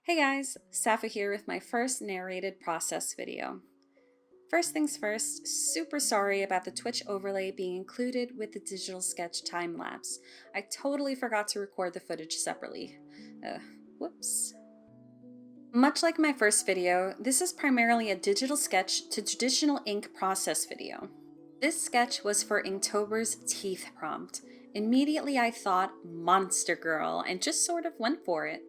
Hey guys, Safa here with my first narrated process video. First things first, super sorry about the Twitch overlay being included with the digital sketch time-lapse. I totally forgot to record the footage separately. Whoops. Much like my first video, this is primarily a digital sketch to traditional ink process video. This sketch was for Inktober's teeth prompt. Immediately I thought, monster girl, and just sort of went for it.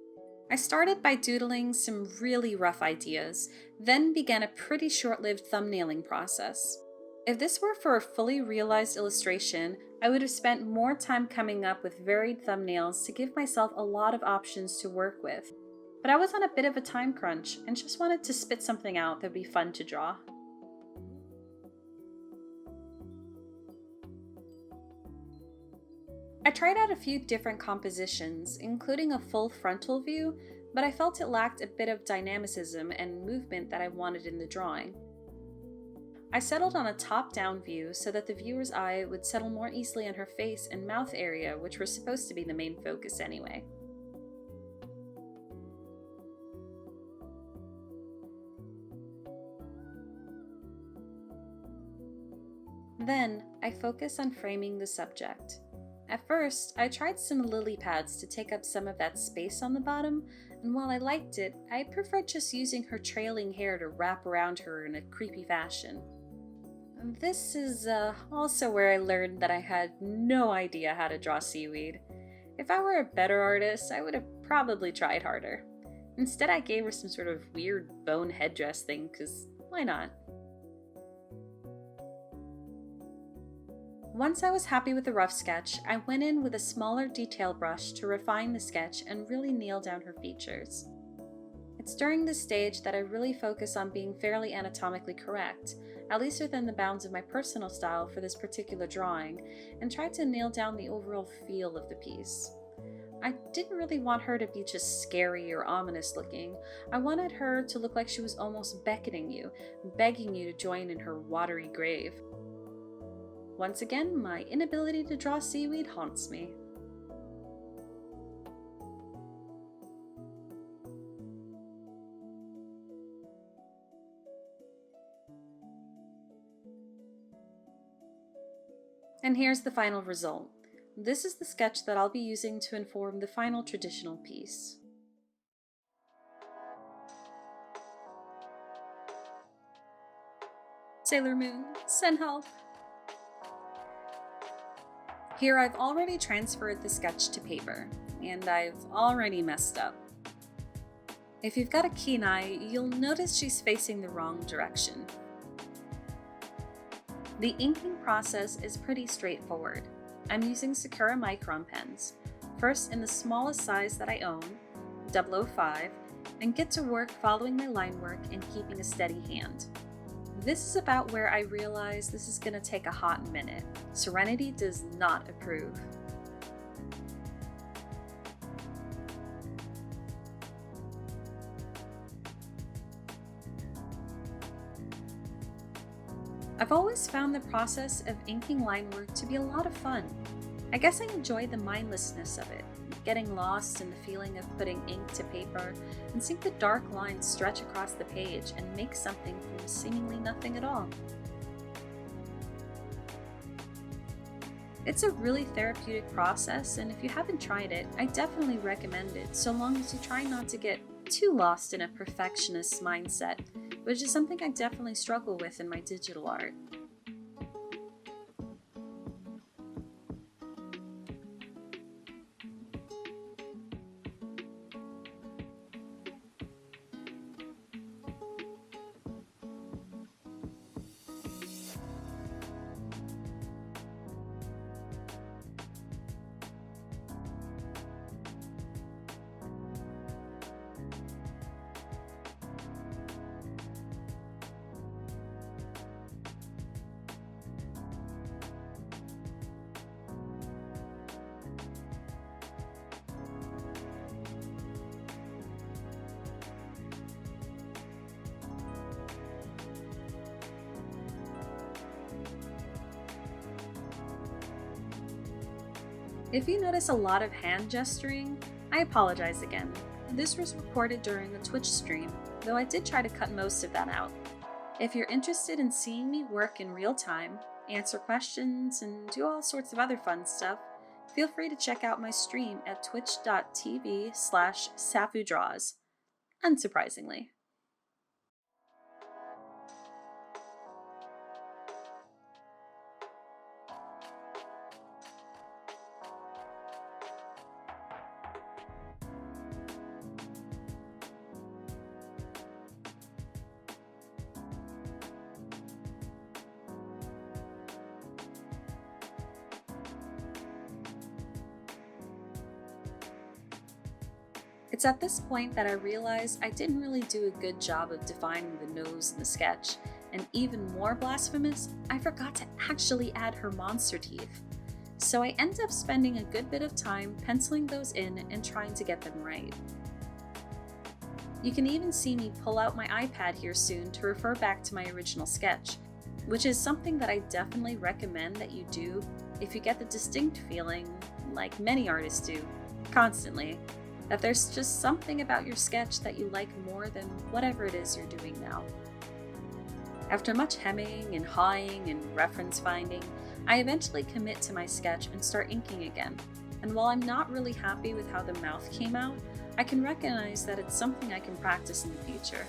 I started by doodling some really rough ideas, then began a pretty short-lived thumbnailing process. If this were for a fully realized illustration, I would have spent more time coming up with varied thumbnails to give myself a lot of options to work with. But I was on a bit of a time crunch and just wanted to spit something out that would be fun to draw. I tried out a few different compositions, including a full frontal view, but I felt it lacked a bit of dynamicism and movement that I wanted in the drawing. I settled on a top-down view so that the viewer's eye would settle more easily on her face and mouth area, which were supposed to be the main focus anyway. Then, I focus on framing the subject. At first, I tried some lily pads to take up some of that space on the bottom, and while I liked it, I preferred just using her trailing hair to wrap around her in a creepy fashion. This is also where I learned that I had no idea how to draw seaweed. If I were a better artist, I would have probably tried harder. Instead, I gave her some sort of weird bone headdress thing, cause why not? Once I was happy with the rough sketch, I went in with a smaller detail brush to refine the sketch and really nail down her features. It's during this stage that I really focus on being fairly anatomically correct, at least within the bounds of my personal style for this particular drawing, and try to nail down the overall feel of the piece. I didn't really want her to be just scary or ominous looking. I wanted her to look like she was almost beckoning you, begging you to join in her watery grave. Once again, my inability to draw seaweed haunts me. And here's the final result. This is the sketch that I'll be using to inform the final traditional piece. Sailor Moon, send help! Here I've already transferred the sketch to paper, and I've already messed up. If you've got a keen eye, you'll notice she's facing the wrong direction. The inking process is pretty straightforward. I'm using Sakura Micron pens, first in the smallest size that I own, 005, and get to work following my line work and keeping a steady hand. This is about where I realize this is going to take a hot minute. Serenity does not approve. I've always found the process of inking line work to be a lot of fun. I guess I enjoy the mindlessness of it, getting lost in the feeling of putting ink to paper and seeing the dark lines stretch across the page and make something from seemingly nothing at all. It's a really therapeutic process, and if you haven't tried it, I definitely recommend it, so long as you try not to get too lost in a perfectionist mindset, which is something I definitely struggle with in my digital art. If you notice a lot of hand gesturing, I apologize again. This was recorded during a Twitch stream, though I did try to cut most of that out. If you're interested in seeing me work in real time, answer questions, and do all sorts of other fun stuff, feel free to check out my stream at twitch.tv/safudraws, unsurprisingly. It's at this point that I realize I didn't really do a good job of defining the nose in the sketch, and even more blasphemous, I forgot to actually add her monster teeth. So I ended up spending a good bit of time penciling those in and trying to get them right. You can even see me pull out my iPad here soon to refer back to my original sketch, which is something that I definitely recommend that you do if you get the distinct feeling, like many artists do, constantly, that there's just something about your sketch that you like more than whatever it is you're doing now. After much hemming and hawing and reference finding, I eventually commit to my sketch and start inking again. And while I'm not really happy with how the mouth came out, I can recognize that it's something I can practice in the future.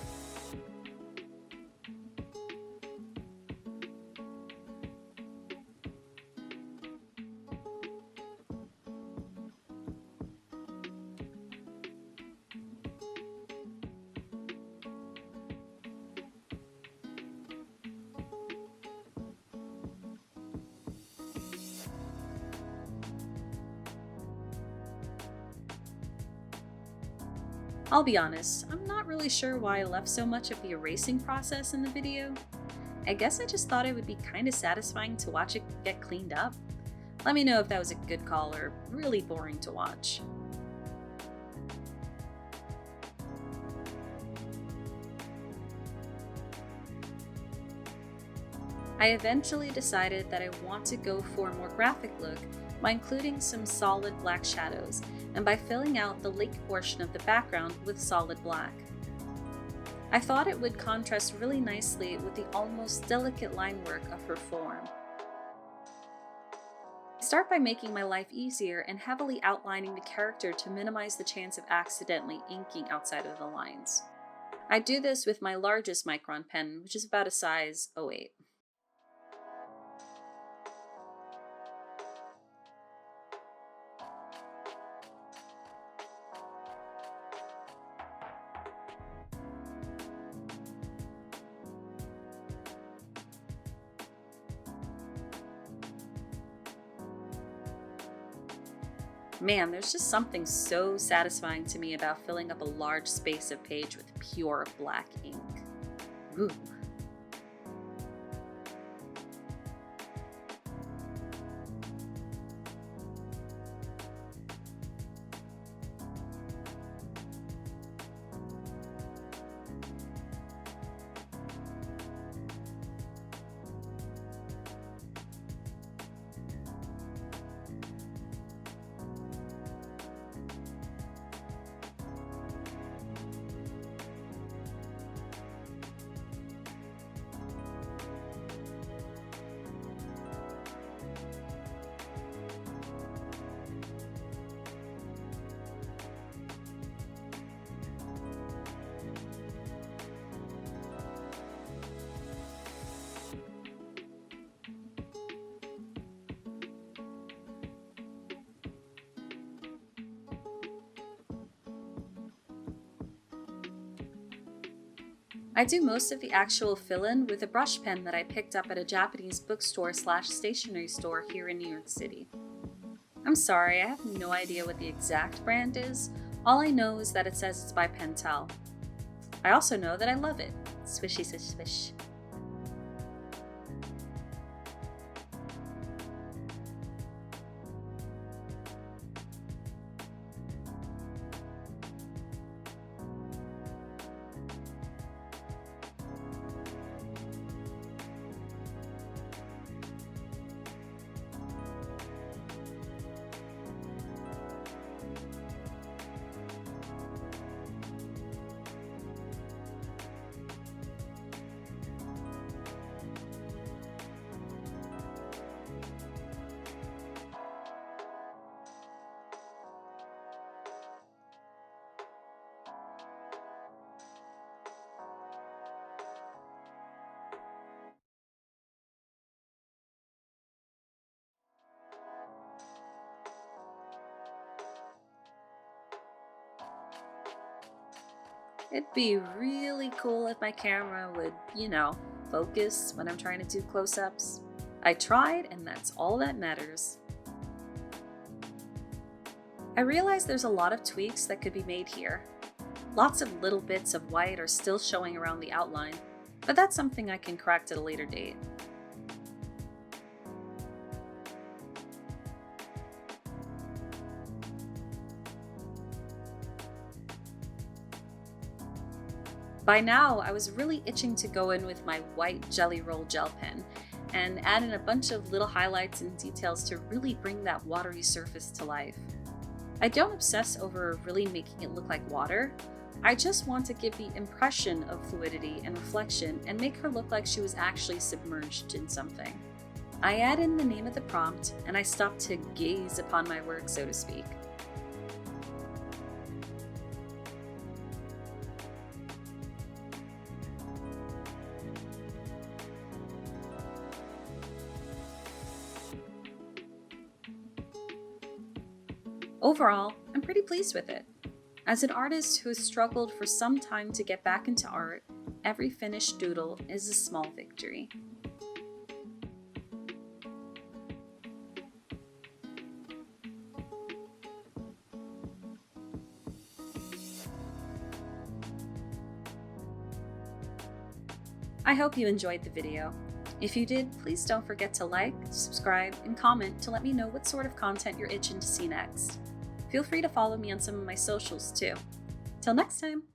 I'll be honest, I'm not really sure why I left so much of the erasing process in the video. I guess I just thought it would be kinda satisfying to watch it get cleaned up. Let me know if that was a good call or really boring to watch. I eventually decided that I want to go for a more graphic look by including some solid black shadows and by filling out the lake portion of the background with solid black. I thought it would contrast really nicely with the almost delicate line work of her form. I start by making my life easier and heavily outlining the character to minimize the chance of accidentally inking outside of the lines. I do this with my largest Micron pen, which is about a size 08. Man, there's just something so satisfying to me about filling up a large space of page with pure black ink. Ooh. I do most of the actual fill-in with a brush pen that I picked up at a Japanese bookstore/stationery store here in New York City. I'm sorry, I have no idea what the exact brand is. All I know is that it says it's by Pentel. I also know that I love it. Swishy swish swish. It'd be really cool if my camera would, focus when I'm trying to do close-ups. I tried, and that's all that matters. I realize there's a lot of tweaks that could be made here. Lots of little bits of white are still showing around the outline, but that's something I can correct at a later date. By now, I was really itching to go in with my white Gelly Roll Gel Pen and add in a bunch of little highlights and details to really bring that watery surface to life. I don't obsess over really making it look like water. I just want to give the impression of fluidity and reflection and make her look like she was actually submerged in something. I add in the name of the prompt and I stop to gaze upon my work, so to speak. Overall, I'm pretty pleased with it. As an artist who has struggled for some time to get back into art, every finished doodle is a small victory. I hope you enjoyed the video. If you did, please don't forget to like, subscribe, and comment to let me know what sort of content you're itching to see next. Feel free to follow me on some of my socials too. Till next time!